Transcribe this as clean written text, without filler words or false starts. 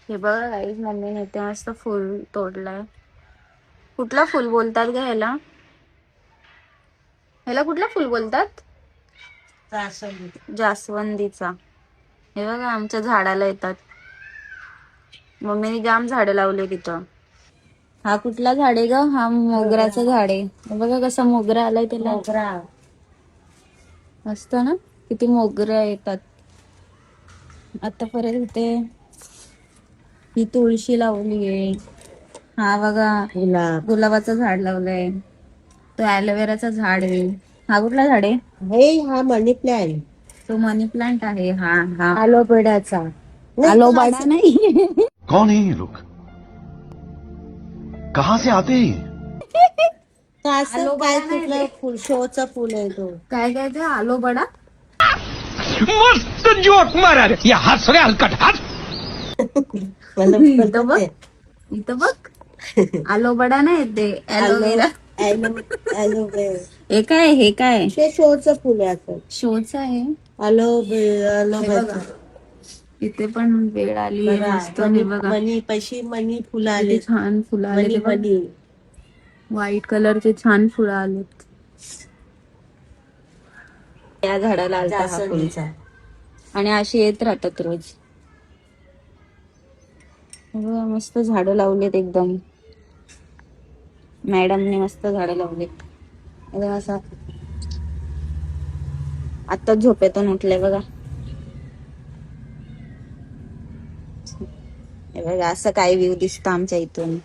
हे बघा गाईज, मम्मीने इथे मस्त फुल तोडलाय. कुठला फुल बोलतात ग ह्याला? ह्याला कुठला फुल बोलतात? जास्वंदीचा. हे बघा आमच्या झाडाला येतात. मम्मीने जाम झाडं लावले तिथं. हा कुठला झाड आहे ग? हा मोगराचं झाड आहे. हे बघा कसा मोगरा आलाय त्याला. मोगरा मस्त ना, किती मोगरा येतात. आता परत इथे ही तुळशी लावली आहे. हा बघा गुलाबाचं झाड लावलंय. तो ॲलोवेराचा झाड आहे. हा कुठला झाड आहे? हा मनी प्लांट. तो मनी प्लांट आहे. हा हा अलोबेडाचा. अलोबाडा नाही. कौन है ये लोग? कहां से आते हैं? काय कुठलं फुल शोचा फुल आहे तो. काय काय ते आलोबडा. मस्त जोक मारा रे. या हस रे हलकट हस. इथं बघ, इथं बघ. आलोबडा नाही ते ॲलोवेरा. हे काय, हे काय? ते शोचं फुल आहे आता. शोच आहे. अलोबेरा. इथे पण वेळ आली आहे मस्त. हे बघा मनी फुलं आले. छान फुलं आले. व्हाईट कलरचे छान फुलं आलेत. या झाडाला आलता हा फुल. आणि अशी येत राहतात रोज. मस्त झाडं लावलेत एकदम. मॅडमने मस्त झाडं लावलेत. असं आता झोपेतून उठले बघा. हे बघा असं काय व्ह्यू दिसतं आमच्या इथून.